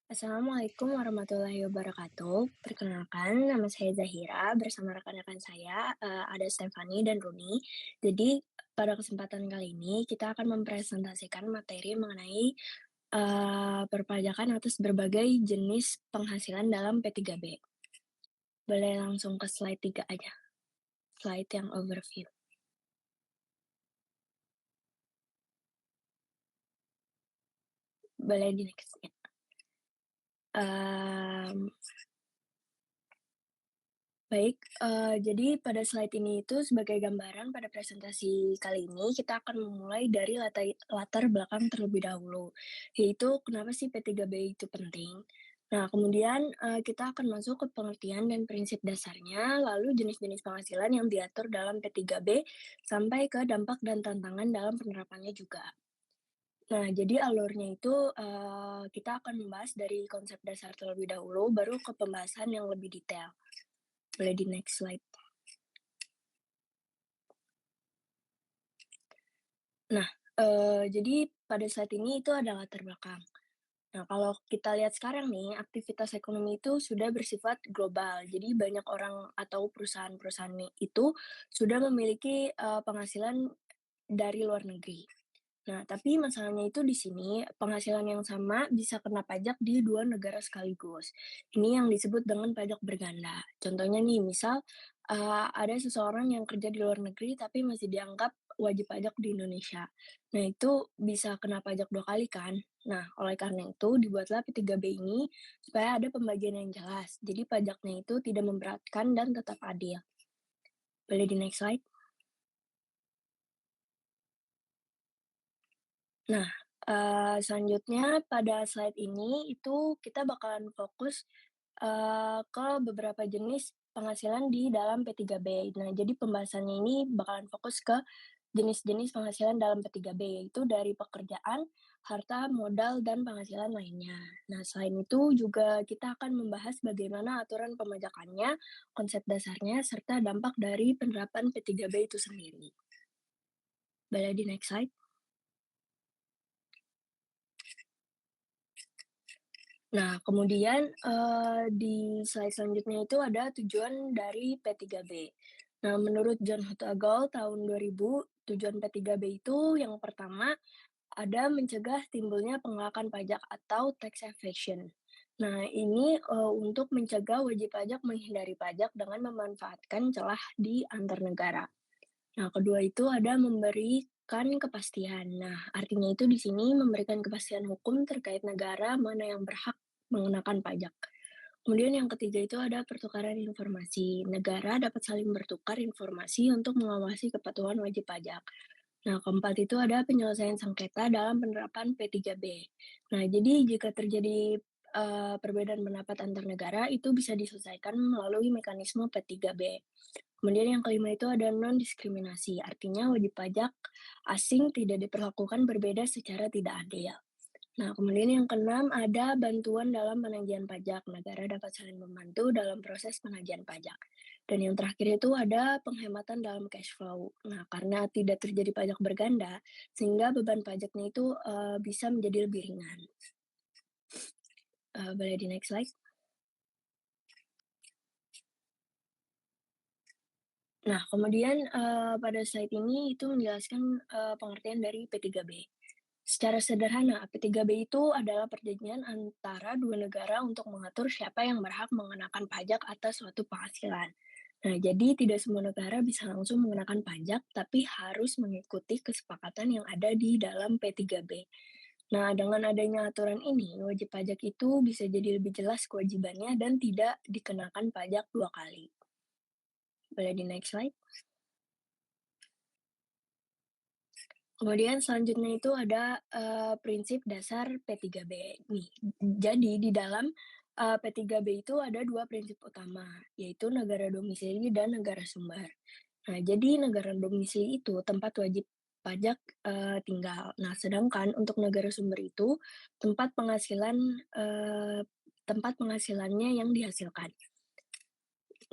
Assalamualaikum warahmatullahi wabarakatuh. Perkenalkan, nama saya Zahira bersama rekan-rekan saya, ada Stefani dan Runi. Jadi, pada kesempatan kali ini kita akan mempresentasikan materi mengenai, perpajakan atas berbagai jenis penghasilan dalam P3B. Boleh langsung ke slide 3 aja, slide yang overview. Boleh di-next ya. Mmm Baik, jadi pada slide ini itu sebagai gambaran pada presentasi kali ini kita akan memulai dari latar belakang terlebih dahulu, yaitu kenapa sih P3B itu penting. Nah kemudian, kita akan masuk ke pengertian dan prinsip dasarnya, lalu jenis-jenis penghasilan yang diatur dalam P3B, sampai ke dampak dan tantangan dalam penerapannya juga. Nah jadi alurnya itu, kita akan membahas dari konsep dasar terlebih dahulu, baru ke pembahasan yang lebih detail. Boleh di next slide. Nah, jadi pada saat ini itu ada latar belakang. Nah, kalau kita lihat sekarang nih, aktivitas ekonomi itu sudah bersifat global. Jadi banyak orang atau perusahaan-perusahaan itu sudah memiliki, penghasilan dari luar negeri. Nah, tapi masalahnya itu di sini, penghasilan yang sama bisa kena pajak di 2 negara sekaligus. Ini yang disebut dengan pajak berganda. Contohnya nih, misal, ada seseorang yang kerja di luar negeri tapi masih dianggap wajib pajak di Indonesia. Nah, itu bisa kena pajak 2 kali kan. Nah, oleh karena itu dibuatlah P3B ini supaya ada pembagian yang jelas. Jadi pajaknya itu tidak memberatkan dan tetap adil. Boleh di next slide? Nah, selanjutnya pada slide ini itu kita bakalan fokus, ke beberapa jenis penghasilan di dalam P3B. Nah, jadi pembahasannya ini bakalan fokus ke jenis-jenis penghasilan dalam P3B, yaitu dari pekerjaan, harta, modal, dan penghasilan lainnya. Nah, selain itu juga kita akan membahas bagaimana aturan pemajakannya, konsep dasarnya, serta dampak dari penerapan P3B itu sendiri. Boleh di next slide? Nah, kemudian, di slide selanjutnya itu ada tujuan dari P3B. Nah, menurut John Hagel tahun 2000, tujuan P3B itu yang pertama ada mencegah timbulnya penolakan pajak atau tax evasion. Nah, ini, untuk mencegah wajib pajak menghindari pajak dengan memanfaatkan celah di antar negara. Nah, kedua itu ada memberikan kepastian. Nah, artinya itu di sini memberikan kepastian hukum terkait negara mana yang berhak mengenakan pajak. Kemudian yang ketiga itu ada pertukaran informasi. Negara dapat saling bertukar informasi untuk mengawasi kepatuhan wajib pajak. Nah, keempat itu ada penyelesaian sengketa dalam penerapan P3B. Nah, jadi jika terjadi perbedaan pendapat antar negara itu bisa diselesaikan melalui mekanisme P3B. Kemudian yang kelima itu ada non-diskriminasi, artinya wajib pajak asing tidak diperlakukan berbeda secara tidak adil. Nah, kemudian yang keenam ada bantuan dalam penagihan pajak. Negara dapat saling membantu dalam proses penagihan pajak. Dan yang terakhir itu ada penghematan dalam cash flow. Nah, karena tidak terjadi pajak berganda, sehingga beban pajaknya itu bisa menjadi lebih ringan. Boleh di next slide? Nah, kemudian, pada slide ini itu menjelaskan, pengertian dari P3B. Secara sederhana, P3B itu adalah perjanjian antara 2 negara untuk mengatur siapa yang berhak mengenakan pajak atas suatu penghasilan. Nah, jadi tidak semua negara bisa langsung mengenakan pajak, tapi harus mengikuti kesepakatan yang ada di dalam P3B. Nah, dengan adanya aturan ini, wajib pajak itu bisa jadi lebih jelas kewajibannya dan tidak dikenakan pajak 2 kali. Boleh di next slide? Kemudian selanjutnya itu ada, prinsip dasar P3B nih. Jadi di dalam, P3B itu ada 2 prinsip utama, yaitu negara domisili dan negara sumber. Nah, jadi negara domisili itu tempat wajib pajak, tinggal. Nah, sedangkan untuk negara sumber itu tempat penghasilan, tempat penghasilannya yang dihasilkan.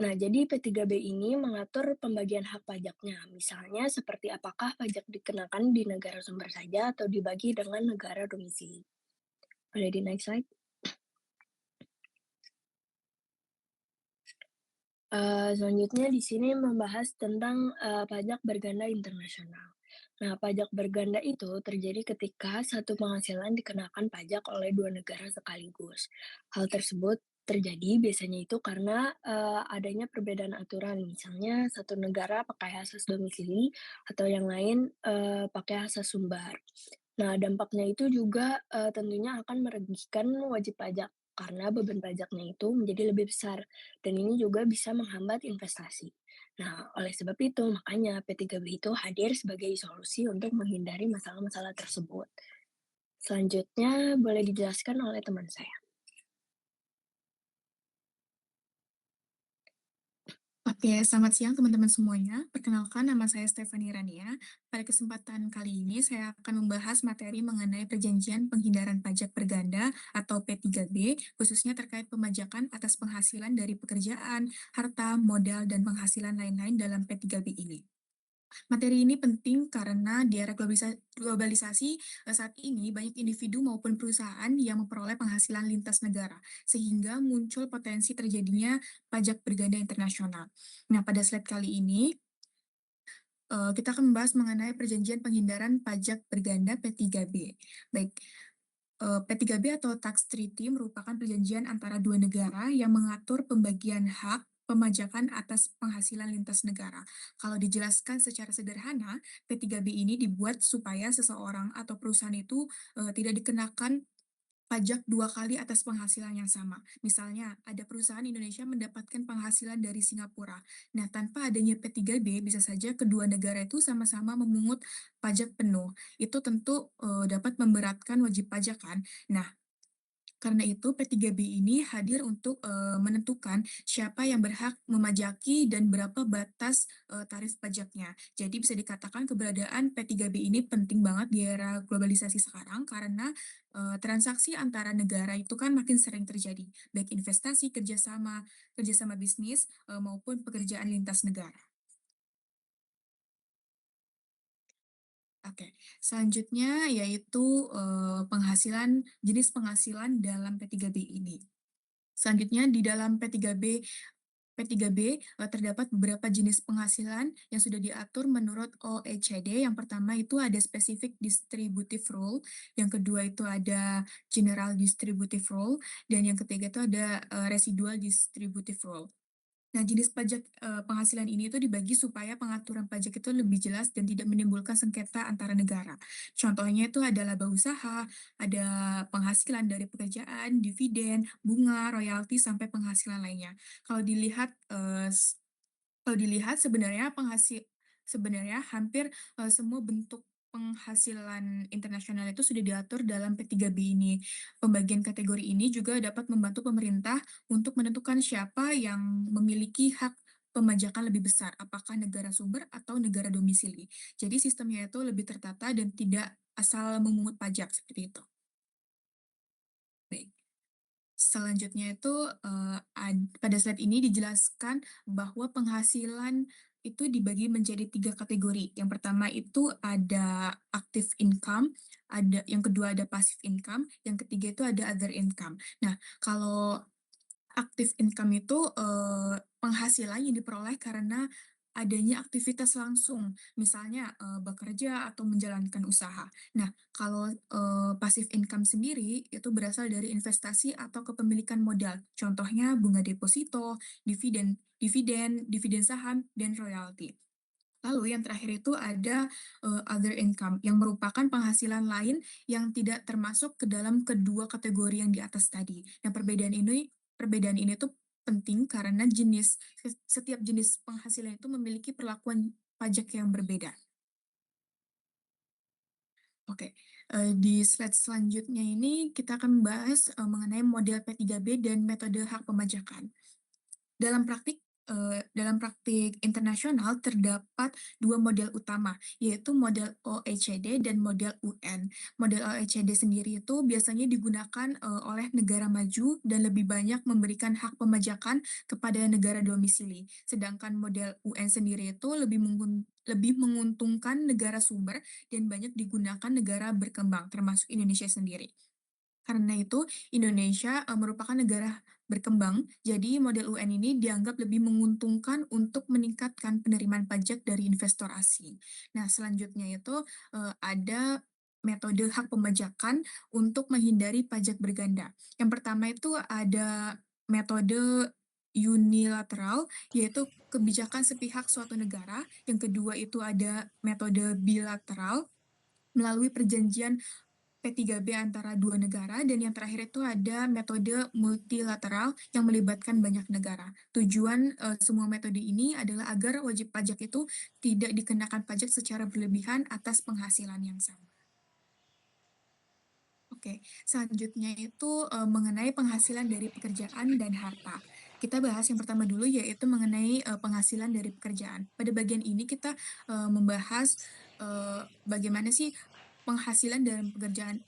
Nah, jadi P3B ini mengatur pembagian hak pajaknya. Misalnya seperti apakah pajak dikenakan di negara sumber saja atau dibagi dengan negara domisili. Boleh di next slide? Selanjutnya di sini membahas tentang, pajak berganda internasional. Nah, pajak berganda itu terjadi ketika satu penghasilan dikenakan pajak oleh 2 negara sekaligus. Hal tersebut terjadi biasanya itu karena, adanya perbedaan aturan, misalnya satu negara pakai asas domisili atau yang lain, pakai asas sumber. Nah, dampaknya itu juga, tentunya akan merugikan wajib pajak, karena beban pajaknya itu menjadi lebih besar, dan ini juga bisa menghambat investasi. Nah, oleh sebab itu, makanya P3B itu hadir sebagai solusi untuk menghindari masalah-masalah tersebut. Selanjutnya boleh dijelaskan oleh teman saya. Oke, selamat siang teman-teman semuanya. Perkenalkan, nama saya Stephanie Rania. Pada kesempatan kali ini, saya akan membahas materi mengenai perjanjian penghindaran pajak berganda atau P3B, khususnya terkait pemajakan atas penghasilan dari pekerjaan, harta, modal, dan penghasilan lain-lain dalam P3B ini. Materi ini penting karena di era globalisasi saat ini banyak individu maupun perusahaan yang memperoleh penghasilan lintas negara, sehingga muncul potensi terjadinya pajak berganda internasional. Nah, pada slide kali ini, kita akan membahas mengenai perjanjian penghindaran pajak berganda P3B. Baik, P3B atau Tax Treaty merupakan perjanjian antara dua negara yang mengatur pembagian hak pemajakan atas penghasilan lintas negara. Kalau dijelaskan secara sederhana, P3B ini dibuat supaya seseorang atau perusahaan itu tidak dikenakan pajak dua kali atas penghasilan yang sama. Misalnya, ada perusahaan Indonesia mendapatkan penghasilan dari Singapura. Nah, tanpa adanya P3B, bisa saja kedua negara itu sama-sama memungut pajak penuh. Itu tentu dapat memberatkan wajib pajak kan. Nah, karena itu, P3B ini hadir untuk menentukan siapa yang berhak memajaki dan berapa batas tarif pajaknya. Jadi bisa dikatakan keberadaan P3B ini penting banget di era globalisasi sekarang karena transaksi antara negara itu kan makin sering terjadi, baik investasi, kerjasama, kerjasama bisnis maupun pekerjaan lintas negara. Oke, selanjutnya yaitu jenis penghasilan dalam P3B ini. Selanjutnya di dalam P3B terdapat beberapa jenis penghasilan yang sudah diatur menurut OECD. Yang pertama itu ada Specific Distributive Rule, yang kedua itu ada General Distributive Rule, dan yang ketiga itu ada Residual Distributive Rule. Nah, jenis pajak penghasilan ini itu dibagi supaya pengaturan pajak itu lebih jelas dan tidak menimbulkan sengketa antara negara. Contohnya itu ada laba usaha, ada penghasilan dari pekerjaan, dividen, bunga, royalti, sampai penghasilan lainnya. Kalau dilihat kalau dilihat sebenarnya hampir semua bentuk penghasilan internasional itu sudah diatur dalam P3B ini. Pembagian kategori ini juga dapat membantu pemerintah untuk menentukan siapa yang memiliki hak pemajakan lebih besar, apakah negara sumber atau negara domisili. Jadi sistemnya itu lebih tertata dan tidak asal memungut pajak seperti itu. Baik. Selanjutnya itu, pada slide ini dijelaskan bahwa penghasilan itu dibagi menjadi 3 kategori. Yang pertama itu ada active income, yang kedua ada passive income, yang ketiga itu ada other income. Nah, kalau active income itu, penghasilan yang diperoleh karena adanya aktivitas langsung, misalnya, bekerja atau menjalankan usaha. Nah, kalau, passive income sendiri itu berasal dari investasi atau kepemilikan modal, contohnya bunga deposito, dividen dividen, dividen saham, dan royalti. Lalu yang terakhir itu ada, other income yang merupakan penghasilan lain yang tidak termasuk ke dalam kedua kategori yang di atas tadi. Nah, perbedaan ini tuh penting karena setiap jenis penghasilan itu memiliki perlakuan pajak yang berbeda. Oke, di slide selanjutnya ini kita akan membahas, mengenai model P3B dan metode hak pemajakan. Dalam praktik internasional terdapat 2 model utama, yaitu model OECD dan model UN. Model OECD sendiri itu biasanya digunakan, oleh negara maju dan lebih banyak memberikan hak pemajakan kepada negara domisili. Sedangkan model UN sendiri itu lebih menguntungkan negara sumber dan banyak digunakan negara berkembang, termasuk Indonesia sendiri. Karena itu, Indonesia merupakan negara berkembang, jadi model UN ini dianggap lebih menguntungkan untuk meningkatkan penerimaan pajak dari investor asing. Nah, selanjutnya itu ada metode hak pembajakan untuk menghindari pajak berganda. Yang pertama itu ada metode unilateral, yaitu kebijakan sepihak suatu negara. Yang kedua itu ada metode bilateral melalui perjanjian P3B antara dua negara, dan yang terakhir itu ada metode multilateral yang melibatkan banyak negara. Tujuan semua metode ini adalah agar wajib pajak itu tidak dikenakan pajak secara berlebihan atas penghasilan yang sama. Oke, selanjutnya itu mengenai penghasilan dari pekerjaan dan harta. Kita bahas yang pertama dulu, yaitu mengenai penghasilan dari pekerjaan. Pada bagian ini kita membahas bagaimana sih penghasilan dalam pekerjaan.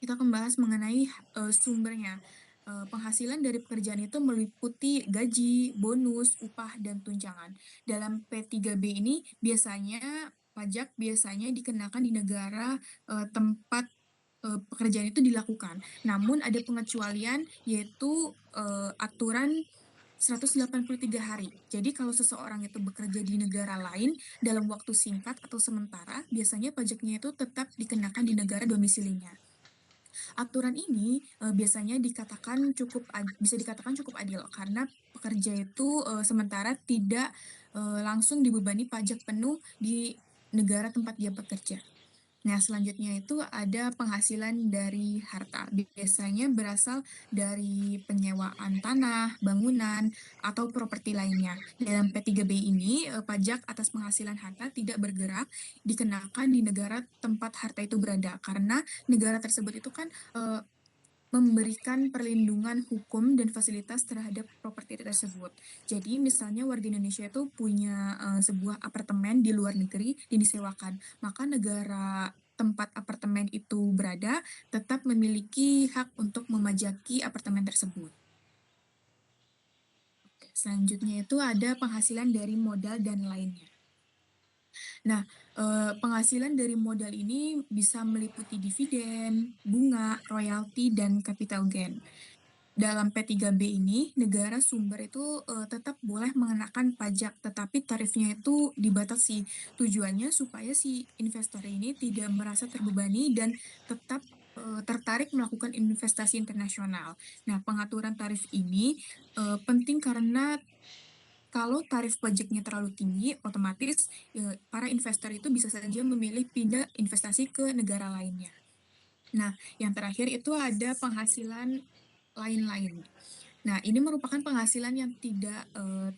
Kita akan membahas mengenai sumbernya. Penghasilan dari pekerjaan itu meliputi gaji, bonus, upah, dan tunjangan. Dalam P3B ini biasanya pajak biasanya dikenakan di negara tempat pekerjaan itu dilakukan. Namun ada pengecualian, yaitu aturan 183 hari. Jadi kalau seseorang itu bekerja di negara lain dalam waktu singkat atau sementara, biasanya pajaknya itu tetap dikenakan di negara domisilinya. Aturan ini biasanya bisa dikatakan cukup adil karena pekerja itu sementara tidak langsung dibebani pajak penuh di negara tempat dia bekerja. Nah, selanjutnya itu ada penghasilan dari harta. Biasanya berasal dari penyewaan tanah, bangunan, atau properti lainnya. Dalam P3B ini, pajak atas penghasilan harta tidak bergerak dikenakan di negara tempat harta itu berada, karena negara tersebut itu kan memberikan perlindungan hukum dan fasilitas terhadap properti tersebut. Jadi misalnya warga Indonesia itu punya sebuah apartemen di luar negeri yang disewakan, maka negara tempat apartemen itu berada tetap memiliki hak untuk memajaki apartemen tersebut. Selanjutnya itu ada penghasilan dari modal dan lainnya. Nah, penghasilan dari modal ini bisa meliputi dividen, bunga, royalti, dan capital gain. Dalam P3B ini, negara sumber itu tetap boleh mengenakan pajak, tetapi tarifnya itu dibatasi. Tujuannya supaya si investor ini tidak merasa terbebani dan tetap tertarik melakukan investasi internasional. Nah, pengaturan tarif ini penting karena kalau tarif pajaknya terlalu tinggi, otomatis para investor itu bisa saja memilih pindah investasi ke negara lainnya. Nah, yang terakhir itu ada penghasilan lain-lain. Nah, ini merupakan penghasilan yang tidak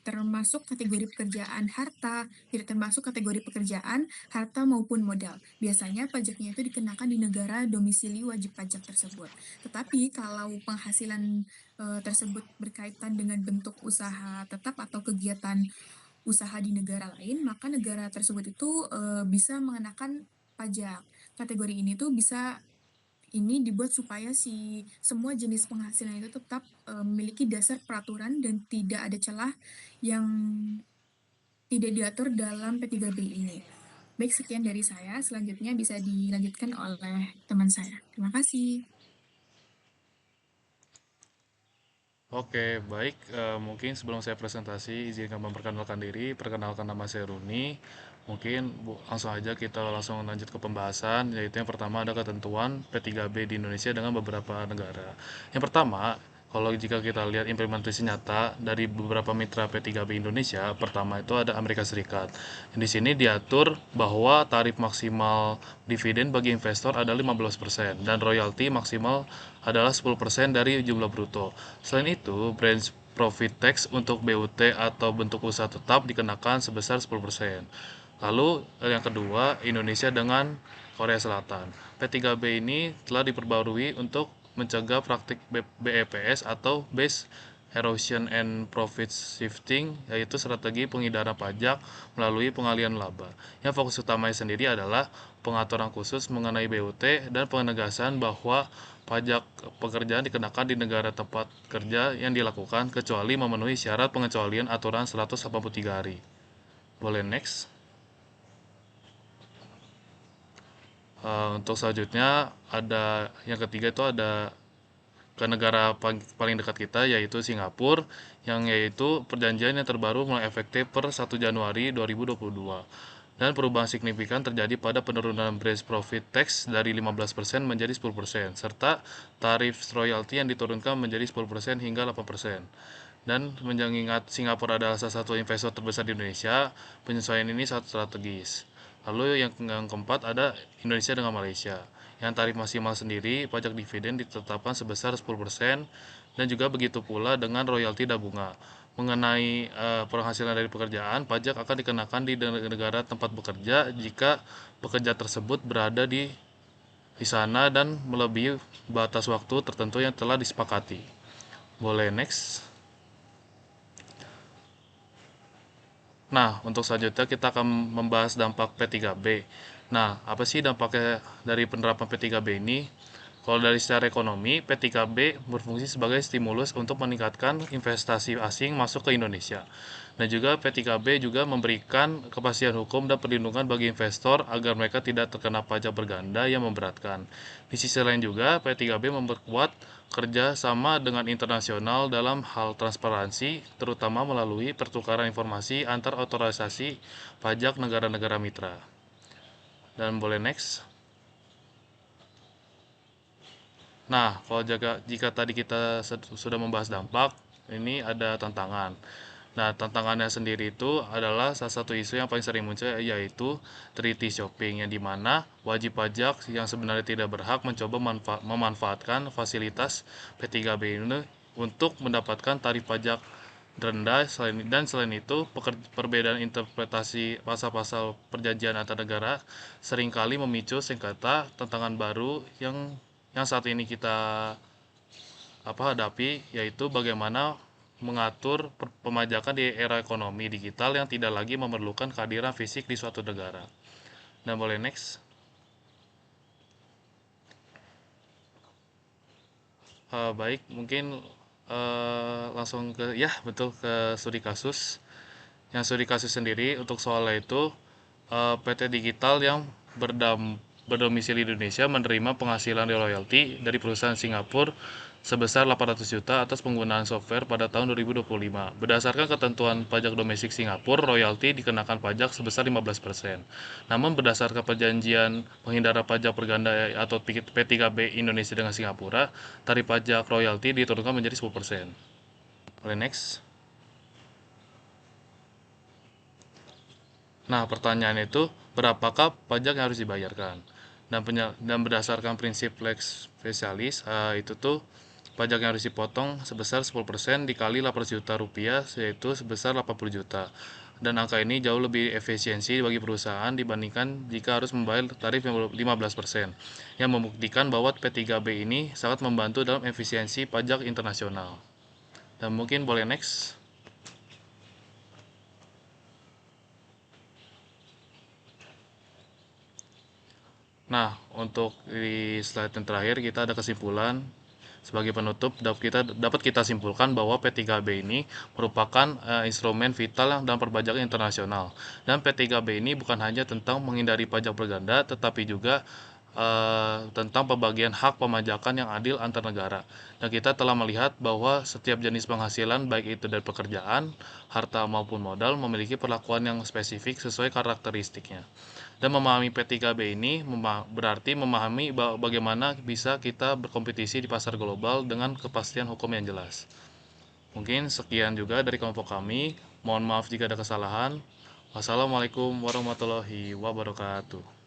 termasuk kategori pekerjaan harta, tidak termasuk kategori pekerjaan harta maupun modal. Biasanya pajaknya itu dikenakan di negara domisili wajib pajak tersebut. Tetapi kalau penghasilan tersebut berkaitan dengan bentuk usaha tetap atau kegiatan usaha di negara lain, maka negara tersebut itu bisa mengenakan pajak. Kategori ini tuh bisa ini dibuat supaya semua jenis penghasilan itu tetap memiliki dasar peraturan dan tidak ada celah yang tidak diatur dalam P3B ini. Baik, sekian dari saya. Selanjutnya bisa dilanjutkan oleh teman saya. Terima kasih. Oke, baik. Mungkin sebelum saya presentasi, izinkan memperkenalkan diri. Perkenalkan nama saya Runi. Mungkin langsung aja kita langsung lanjut ke pembahasan, yaitu yang pertama ada ketentuan P3B di Indonesia dengan beberapa negara. Yang pertama, kalau jika kita lihat implementasi nyata dari beberapa mitra P3B Indonesia, pertama itu ada Amerika Serikat. Di sini diatur bahwa tarif maksimal dividen bagi investor adalah 15% dan royalti maksimal adalah 10% dari jumlah bruto. Selain itu, branch profit tax untuk BUT atau bentuk usaha tetap dikenakan sebesar 10%. Lalu yang kedua, Indonesia dengan Korea Selatan. P3B ini telah diperbarui untuk mencegah praktik BEPS atau Base Erosion and Profit Shifting, yaitu strategi penghindaran pajak melalui pengalihan laba. Yang fokus utamanya sendiri adalah pengaturan khusus mengenai BUT dan penegasan bahwa pajak pekerjaan dikenakan di negara tempat kerja yang dilakukan kecuali memenuhi syarat pengecualian aturan 183 hari. Boleh next. Untuk selanjutnya ada yang ketiga itu ada ke negara paling dekat kita, yaitu Singapura, yang yaitu perjanjian yang terbaru mulai efektif per 1 Januari 2022. Dan perubahan signifikan terjadi pada penurunan base profit tax dari 15% menjadi 10%, serta tarif royalti yang diturunkan menjadi 10% hingga 8%. Dan mengingat Singapura adalah salah satu investor terbesar di Indonesia, penyesuaian ini sangat strategis. Lalu yang keempat ada Indonesia dengan Malaysia. Yang tarif maksimal sendiri, pajak dividen ditetapkan sebesar 10% dan juga begitu pula dengan royalti dan bunga. Mengenai penghasilan dari pekerjaan, pajak akan dikenakan di negara tempat bekerja jika pekerja tersebut berada di sana dan melebihi batas waktu tertentu yang telah disepakati. Boleh next. Nah, untuk selanjutnya kita akan membahas dampak P3B. Nah, apa sih dampaknya dari penerapan P3B ini? Kalau dari secara ekonomi, P3B berfungsi sebagai stimulus untuk meningkatkan investasi asing masuk ke Indonesia. Dan juga P3B juga memberikan kepastian hukum dan perlindungan bagi investor agar mereka tidak terkena pajak berganda yang memberatkan. Di sisi lain juga, P3B memperkuat kerja sama dengan internasional dalam hal transparansi, terutama melalui pertukaran informasi antar otorisasi pajak negara-negara mitra. Dan boleh next. Nah, kalau jika tadi kita sudah membahas dampak, ini ada tantangan. Nah, tantangannya sendiri itu adalah salah satu isu yang paling sering muncul, yaitu treaty shopping, yang dimana wajib pajak yang sebenarnya tidak berhak mencoba memanfaatkan fasilitas P3B ini untuk mendapatkan tarif pajak rendah. Selain itu, perbedaan interpretasi pasal-pasal perjanjian antar negara seringkali memicu sengketa. Tantangan baru yang saat ini kita hadapi, yaitu bagaimana mengatur pemajakan di era ekonomi digital yang tidak lagi memerlukan kehadiran fisik di suatu negara. Dan boleh next. Baik, mungkin langsung ke betul ke studi kasus. Yang studi kasus sendiri untuk soalnya itu, PT Digital yang berdomisili di Indonesia menerima penghasilan royalti dari perusahaan Singapura sebesar 800 juta atas penggunaan software pada tahun 2025. Berdasarkan ketentuan pajak domestik Singapura, royalti dikenakan pajak sebesar 15%. Namun berdasarkan perjanjian penghindaran pajak berganda atau P3B Indonesia dengan Singapura, tarif pajak royalti diturunkan menjadi 10%. Boleh next. Nah, pertanyaan itu, berapakah pajak yang harus dibayarkan? Dan berdasarkan prinsip lex specialis, itu tuh pajak yang harus dipotong sebesar 10% dikali 800 juta rupiah, yaitu sebesar 80 juta. Dan angka ini jauh lebih efisiensi bagi perusahaan dibandingkan jika harus membayar tarif 15%, yang membuktikan bahwa P3B ini sangat membantu dalam efisiensi pajak internasional. Dan mungkin boleh next. Nah, untuk di slide yang terakhir kita ada kesimpulan. Sebagai penutup, dapat kita simpulkan bahwa P3B ini merupakan instrumen vital dalam perpajakan internasional. Dan P3B ini bukan hanya tentang menghindari pajak berganda, tetapi juga tentang pembagian hak pemajakan yang adil antar negara. Dan kita telah melihat bahwa setiap jenis penghasilan, baik itu dari pekerjaan, harta maupun modal, memiliki perlakuan yang spesifik sesuai karakteristiknya. Dan memahami P3B ini berarti memahami bagaimana bisa kita berkompetisi di pasar global dengan kepastian hukum yang jelas. Mungkin sekian juga dari kelompok kami. Mohon maaf jika ada kesalahan. Wassalamualaikum warahmatullahi wabarakatuh.